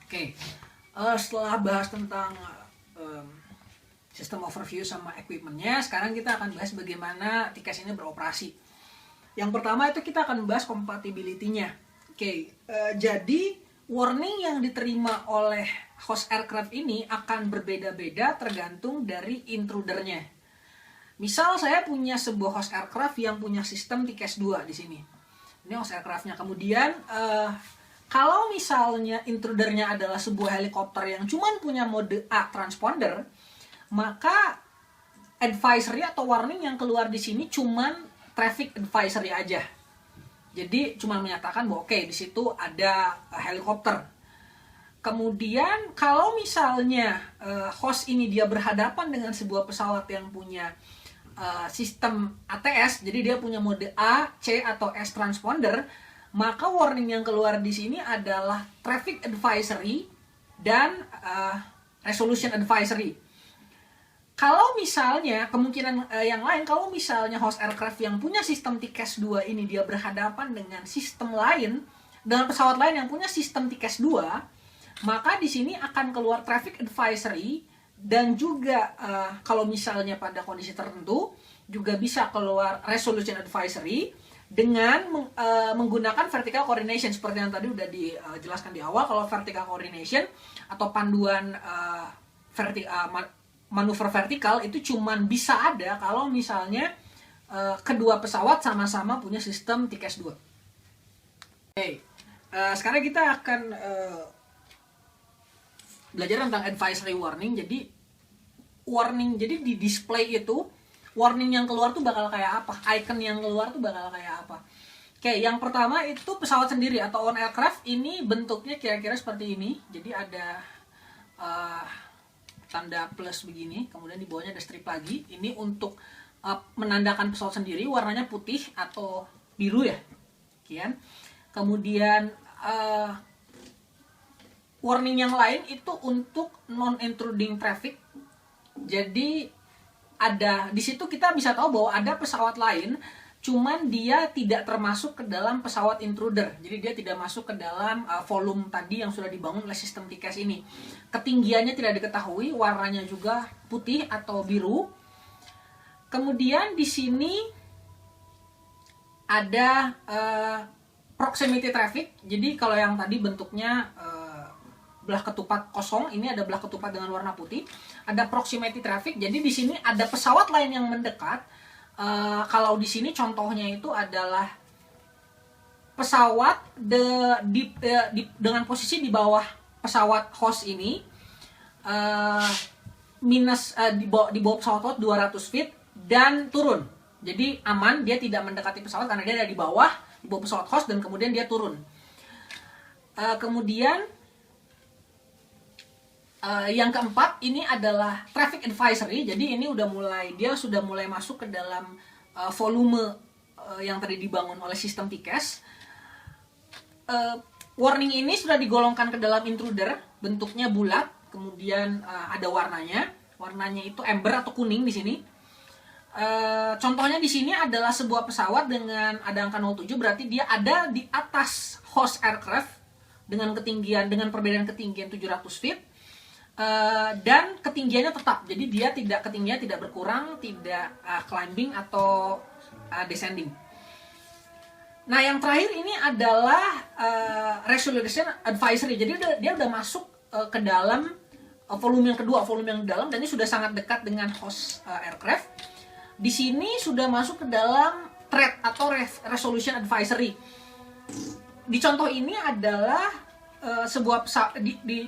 Oke, setelah bahas tentang sistem overview sama equipmentnya, sekarang kita akan bahas bagaimana TCAS ini beroperasi. Yang pertama itu kita akan bahas compatibility-nya. Oke, jadi warning yang diterima oleh host aircraft ini akan berbeda-beda tergantung dari intrudernya. Misal saya punya sebuah host aircraft yang punya sistem TCAS 2 di sini. Ini host aircraft-nya. Kemudian kalau misalnya intrudernya adalah sebuah helikopter yang cuma punya mode A transponder, maka advisory atau warning yang keluar di sini cuman traffic advisory aja. Jadi cuma menyatakan bahwa oke, di situ ada helikopter. Kemudian kalau misalnya host ini dia berhadapan dengan sebuah pesawat yang punya sistem ATS, jadi dia punya mode A, C atau S transponder, maka warning yang keluar di sini adalah traffic advisory dan resolution advisory. Kalau misalnya kemungkinan yang lain, kalau misalnya host aircraft yang punya sistem TCAS 2 ini dia berhadapan dengan sistem lain, dengan pesawat lain yang punya sistem TCAS 2, maka di sini akan keluar traffic advisory dan juga kalau misalnya pada kondisi tertentu juga bisa keluar resolution advisory dengan menggunakan vertical coordination seperti yang tadi udah dijelaskan di awal. Kalau vertical coordination atau panduan manuver vertikal itu cuman bisa ada kalau misalnya kedua pesawat sama-sama punya sistem TCAS 2. Oke, sekarang kita akan belajar tentang advisory warning. Jadi warning, jadi di display itu warning yang keluar tuh bakal kayak apa, icon yang keluar tuh bakal kayak apa. Oke, yang pertama itu pesawat sendiri atau on aircraft ini bentuknya kira-kira seperti ini. Jadi ada tanda plus begini, kemudian di bawahnya ada strip lagi. Ini untuk menandakan pesawat sendiri, warnanya putih atau biru ya. Kemudian warning yang lain itu untuk non-intruding traffic. Jadi ada di situ kita bisa tahu bahwa ada pesawat lain, cuman dia tidak termasuk ke dalam pesawat intruder. Jadi dia tidak masuk ke dalam volume tadi yang sudah dibangun oleh sistem TCAS ini. Ketinggiannya tidak diketahui, warnanya juga putih atau biru. Kemudian di sini ada proximity traffic. Jadi kalau yang tadi bentuknya belah ketupat kosong, ini ada belah ketupat dengan warna putih. Ada proximity traffic. Jadi di sini ada pesawat lain yang mendekat. Kalau di sini contohnya itu adalah pesawat dengan posisi di bawah pesawat host ini, di bawah pesawat host 200 feet dan turun. Jadi aman, dia tidak mendekati pesawat karena dia ada di bawah pesawat host dan kemudian dia turun. Kemudian yang keempat ini adalah traffic advisory. Jadi ini dia sudah mulai masuk ke dalam volume yang tadi dibangun oleh sistem TCAS. Warning ini sudah digolongkan ke dalam intruder, bentuknya bulat, kemudian ada warnanya. Warnanya itu amber atau kuning di sini. Contohnya di sini adalah sebuah pesawat dengan ada angka 07, berarti dia ada di atas host aircraft dengan perbedaan ketinggian 700 feet. Dan ketinggiannya tetap, jadi dia ketinggiannya tidak berkurang, tidak climbing atau descending. Nah yang terakhir ini adalah resolution advisory. Jadi dia udah masuk ke dalam volume yang kedua, volume yang dalam, dan ini sudah sangat dekat dengan host aircraft. Di sini sudah masuk ke dalam threat atau resolution advisory. Di contoh ini adalah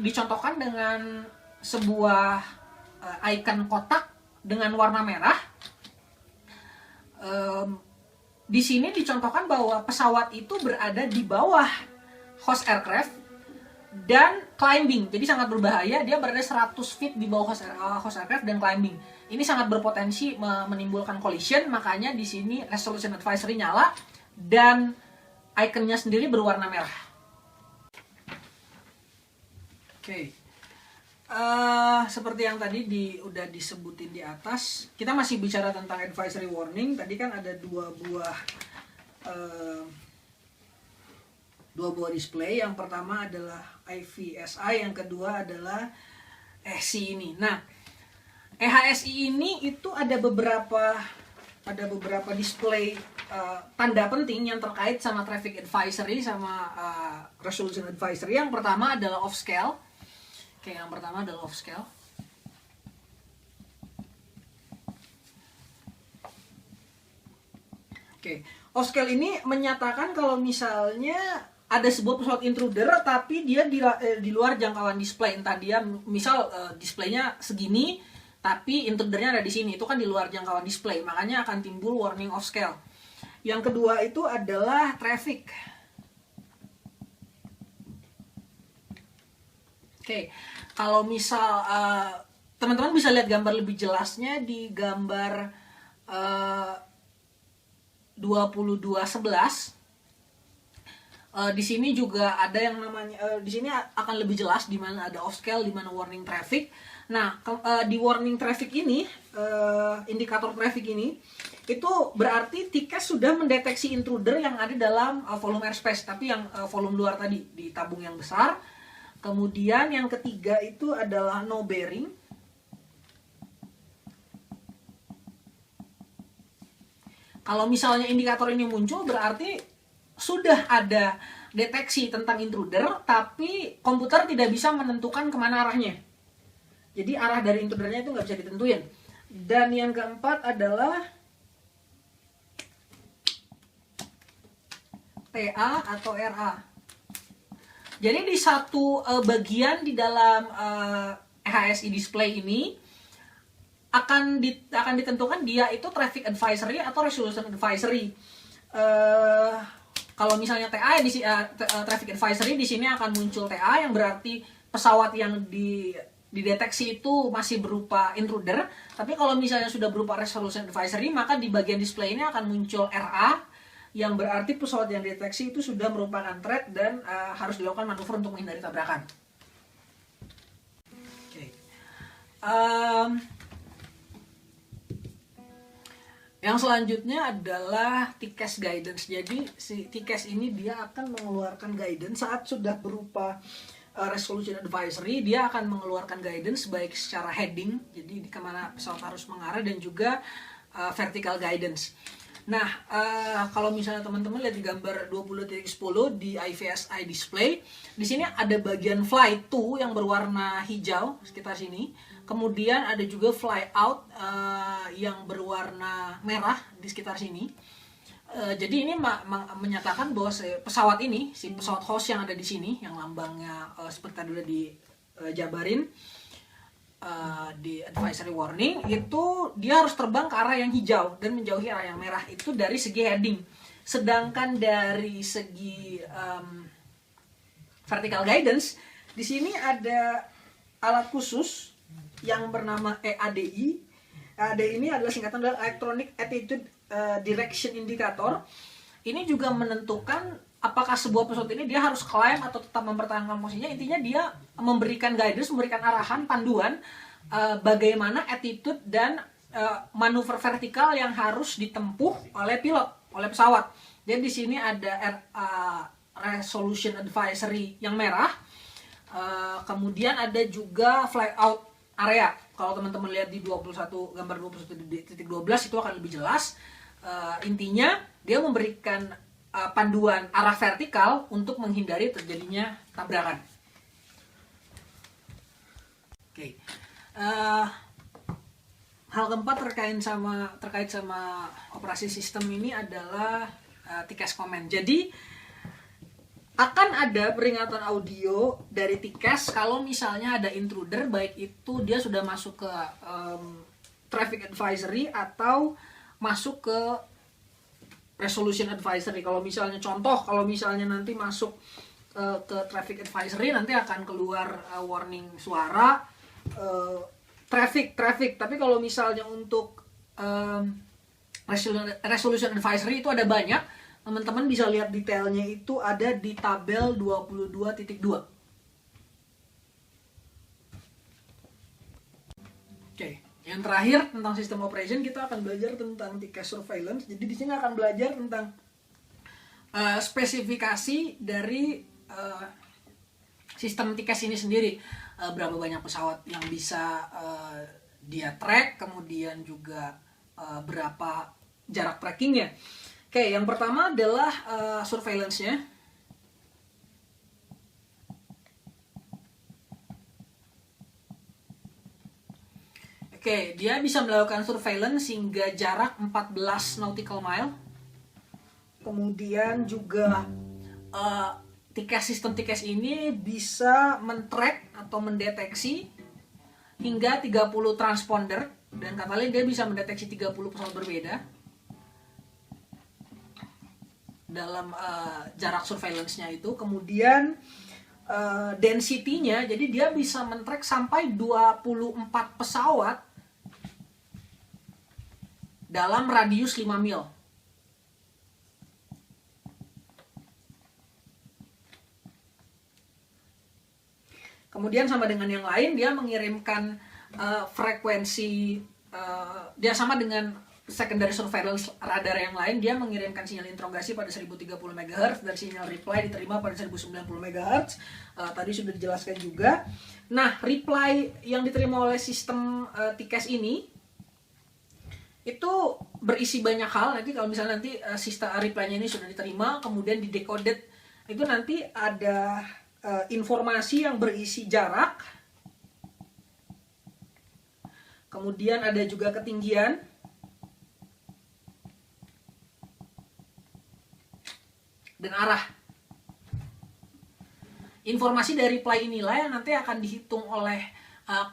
dicontohkan dengan sebuah icon kotak dengan warna merah. Di sini dicontohkan bahwa pesawat itu berada di bawah host aircraft dan climbing. Jadi sangat berbahaya, dia berada 100 feet di bawah host aircraft dan climbing. Ini sangat berpotensi menimbulkan collision, makanya di sini resolution advisory nyala dan ikonnya sendiri berwarna merah. Oke. Seperti yang tadi udah disebutin di atas, kita masih bicara tentang advisory warning. Tadi kan ada dua buah dua buah display. Yang pertama adalah IVSI, yang kedua adalah EHSI ini. Nah, EHSI ini itu ada beberapa display tanda penting yang terkait sama traffic advisory sama resolution advisory. Yang pertama adalah off scale. Oke, yang pertama adalah off scale. Oke, off scale ini menyatakan kalau misalnya ada sebuah pesawat intruder tapi dia di luar jangkauan display, entah dia misal displaynya segini tapi intrudernya ada di sini, itu kan di luar jangkauan display, makanya akan timbul warning off scale. Yang kedua itu adalah traffic. Oke, kalau misal teman-teman bisa lihat gambar lebih jelasnya di gambar 2211. Di sini juga ada yang namanya di sini akan lebih jelas di mana ada off scale, di mana warning traffic. Nah, di warning traffic ini, indikator traffic ini itu berarti tiket sudah mendeteksi intruder yang ada dalam volume airspace, tapi yang volume luar tadi di tabung yang besar. Kemudian yang ketiga itu adalah no bearing. Kalau misalnya indikator ini muncul berarti sudah ada deteksi tentang intruder, tapi komputer tidak bisa menentukan kemana arahnya. Jadi arah dari intrudernya itu nggak bisa ditentuin. Dan yang keempat adalah TA atau RA. Jadi di satu bagian di dalam EHSI display ini akan ditentukan dia itu traffic advisory atau resolution advisory. Kalau misalnya TA traffic advisory, di sini akan muncul TA yang berarti pesawat yang dideteksi itu masih berupa intruder. Tapi kalau misalnya sudah berupa resolution advisory, maka di bagian display ini akan muncul RA yang berarti pesawat yang dideteksi itu sudah merupakan threat dan harus dilakukan manuver untuk menghindari tabrakan. Okay. Yang selanjutnya adalah TCAS guidance. Jadi si TCAS ini dia akan mengeluarkan guidance saat sudah berupa resolution advisory, dia akan mengeluarkan guidance baik secara heading, jadi di kemana pesawat harus mengarah, dan juga vertical guidance. Nah, kalau misalnya teman-teman lihat di gambar 20.10 di IVSI display, di sini ada bagian fly to yang berwarna hijau sekitar sini. Kemudian ada juga fly out yang berwarna merah di sekitar sini. Jadi ini menyatakan bahwa pesawat ini, si pesawat host yang ada di sini, yang lambangnya seperti tadi udah dijabarin di advisory warning, itu dia harus terbang ke arah yang hijau dan menjauhi arah yang merah, itu dari segi heading. Sedangkan dari segi vertical guidance, di sini ada alat khusus yang bernama EADI. EADI ini adalah singkatan dari Electronic Attitude Direction Indicator. Ini juga menentukan apakah sebuah pesawat ini dia harus climb atau tetap mempertahankan posisinya. Intinya dia memberikan guidance, memberikan arahan, panduan bagaimana attitude dan manuver vertikal yang harus ditempuh oleh pilot, oleh pesawat. Jadi di sini ada resolution advisory yang merah. Kemudian ada juga fly out area. Kalau teman-teman lihat di gambar 21.12 itu akan lebih jelas. Intinya dia memberikan panduan arah vertikal untuk menghindari terjadinya tabrakan. Oke. Hal keempat terkait sama operasi sistem ini adalah TCAS command. Jadi akan ada peringatan audio dari TCAS kalau misalnya ada intruder, baik itu dia sudah masuk ke traffic advisory atau masuk ke resolution advisory. Kalau misalnya kalau misalnya nanti masuk ke traffic advisory, nanti akan keluar warning suara traffic. Tapi kalau misalnya untuk resolution advisory itu ada banyak. Teman-teman bisa lihat detailnya itu ada di tabel 22.2. Oke. Yang terakhir tentang sistem operation, kita akan belajar tentang TCAS surveillance. Jadi di sini akan belajar tentang spesifikasi dari sistem TICAS ini sendiri. Berapa banyak pesawat yang bisa dia track, kemudian juga berapa jarak trackingnya. Oke, yang pertama adalah surveillance-nya. Oke, dia bisa melakukan surveillance hingga jarak 14 nautical mile. Kemudian juga sistem TICAS ini bisa men-track atau mendeteksi hingga 30 transponder, dan kata lain dia bisa mendeteksi 30 pesawat berbeda dalam jarak surveillance-nya itu. Kemudian density-nya, jadi dia bisa men-track sampai 24 pesawat dalam radius 5 mil. Kemudian sama dengan yang lain, dia mengirimkan frekuensi, dia sama dengan secondary surveillance radar yang lain, dia mengirimkan sinyal interogasi pada 1030 MHz dan sinyal reply diterima pada 1090 MHz. Tadi sudah dijelaskan juga. Nah, reply yang diterima oleh sistem TICAS ini itu berisi banyak hal. Nanti kalau misalnya nanti sistem reply-nya ini sudah diterima, kemudian didecoded, itu nanti ada informasi yang berisi jarak, kemudian ada juga ketinggian, dan arah. Informasi dari reply inilah yang nanti akan dihitung oleh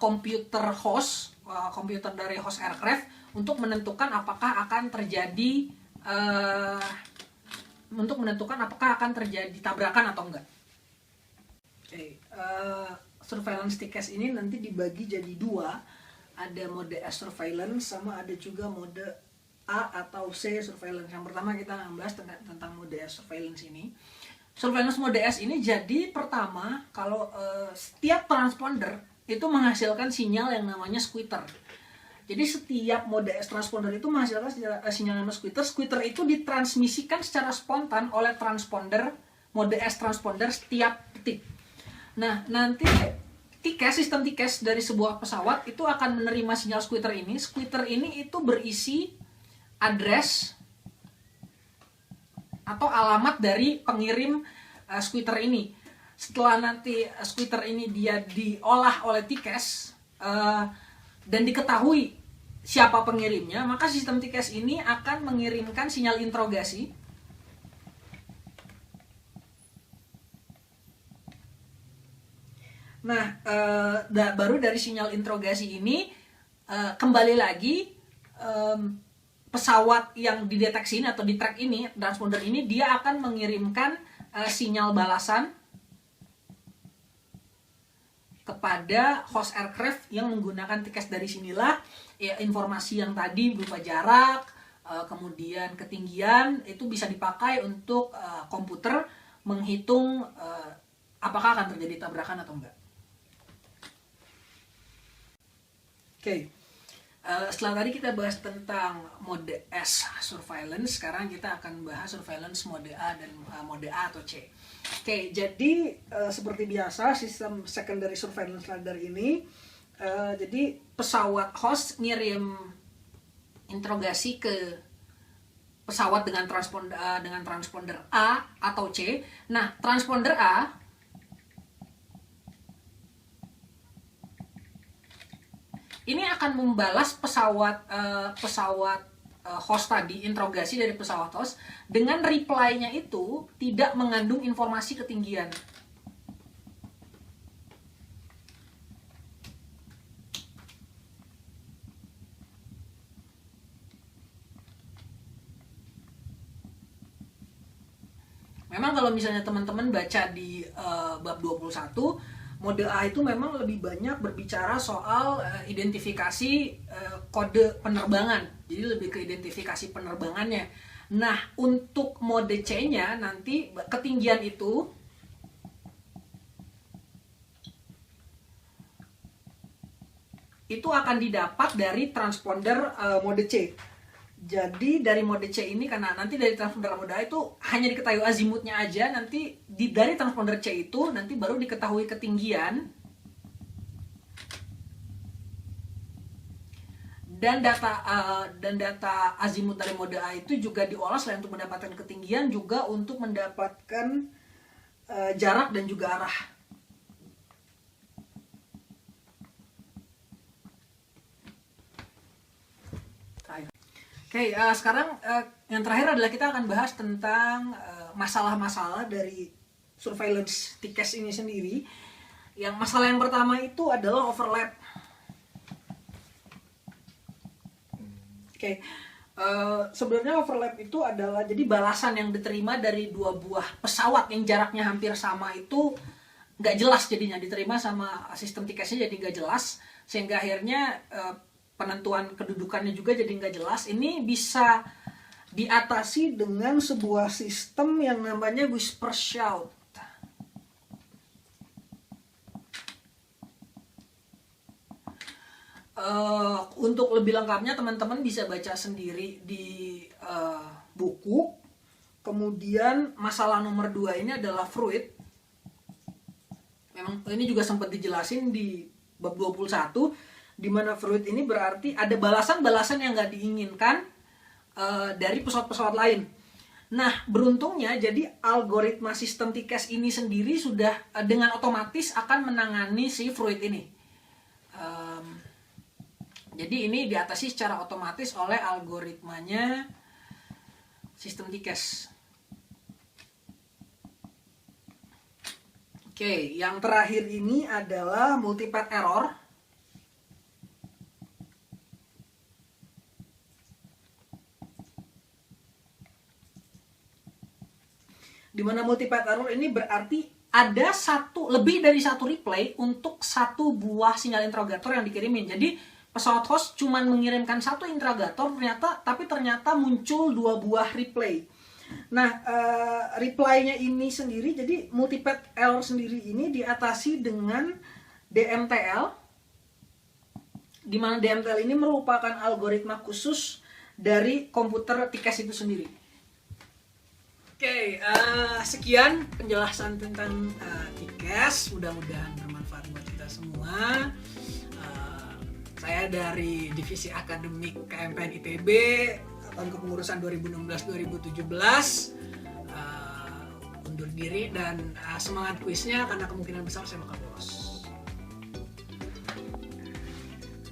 komputer host, komputer dari host aircraft, untuk menentukan apakah akan terjadi tabrakan atau enggak. Surveillance TICAS ini nanti dibagi jadi dua, ada mode S surveillance sama ada juga mode A atau C surveillance. Yang pertama kita bahas tentang mode S surveillance ini. Surveillance mode S ini jadi pertama kalau setiap transponder itu menghasilkan sinyal yang namanya squitter. Jadi setiap mode S transponder itu menghasilkan sinyal namanya squitter. Squitter itu ditransmisikan secara spontan oleh transponder mode S transponder setiap detik. Nah, nanti sistem TICAS dari sebuah pesawat itu akan menerima sinyal squitter ini. Squitter ini itu berisi address atau alamat dari pengirim squitter ini. Setelah nanti squitter ini dia diolah oleh TICAS dan diketahui siapa pengirimnya, maka sistem TICAS ini akan mengirimkan sinyal interogasi. Nah, baru dari sinyal interogasi ini kembali lagi pesawat yang dideteksi ini atau di track ini, transponder ini, dia akan mengirimkan sinyal balasan kepada host aircraft yang menggunakan TICAS. Dari sinilah ya, informasi yang tadi berupa jarak, kemudian ketinggian itu bisa dipakai untuk komputer menghitung apakah akan terjadi tabrakan atau enggak. Oke. Setelah tadi kita bahas tentang mode S surveillance, sekarang kita akan bahas surveillance mode A dan mode A atau C. Oke, jadi seperti biasa sistem secondary surveillance radar ini, jadi pesawat host ngirim interogasi ke pesawat dengan transponder A atau C. Nah, transponder A ini akan membalas pesawat host tadi, interogasi dari pesawat host, dengan reply-nya itu tidak mengandung informasi ketinggian. Memang kalau misalnya teman-teman baca di bab 21, mode A itu memang lebih banyak berbicara soal identifikasi kode penerbangan. Jadi lebih ke identifikasi penerbangannya. Nah, untuk mode C-nya nanti ketinggian itu akan didapat dari transponder mode C. Jadi dari mode C ini, karena nanti dari transponder mode A itu hanya diketahui azimutnya aja, nanti dari transponder C itu nanti baru diketahui ketinggian dan data azimut dari mode A itu juga diolah selain untuk mendapatkan ketinggian juga untuk mendapatkan jarak dan juga arah. Oke, sekarang yang terakhir adalah kita akan bahas tentang masalah-masalah dari surveillance TCAS ini sendiri. Yang masalah yang pertama itu adalah overlap. Oke, sebenarnya overlap itu adalah jadi balasan yang diterima dari dua buah pesawat yang jaraknya hampir sama itu nggak jelas, jadinya diterima sama sistem TCAS-nya jadi nggak jelas, sehingga akhirnya penentuan kedudukannya juga jadi nggak jelas. Ini bisa diatasi dengan sebuah sistem yang namanya whisper shout. Untuk lebih lengkapnya teman-teman bisa baca sendiri di buku. Kemudian masalah nomor 2 ini adalah fruit. Memang ini juga sempat dijelasin di bab 21, di mana fruit ini berarti ada balasan-balasan yang nggak diinginkan dari pesawat-pesawat lain. Nah, beruntungnya jadi algoritma sistem TCAS ini sendiri sudah dengan otomatis akan menangani si fruit ini. Jadi ini diatasi secara otomatis oleh algoritmanya sistem TCAS. Oke, yang terakhir ini adalah multipath error. Di mana multipath error ini berarti ada lebih dari satu replay untuk satu buah sinyal interrogator yang dikirimin. Jadi pesawat host cuma mengirimkan satu interrogator, tapi ternyata muncul dua buah replay. Nah, reply-nya ini sendiri, jadi multipath error sendiri ini diatasi dengan DMTL, di mana DMTL ini merupakan algoritma khusus dari komputer TCAS itu sendiri. Oke, sekian penjelasan tentang TCAS. Mudah-mudahan bermanfaat buat kita semua. Saya dari Divisi Akademik KMPN ITB tahun kepengurusan 2016-2017 undur diri dan semangat kuisnya karena kemungkinan besar saya bakal lolos.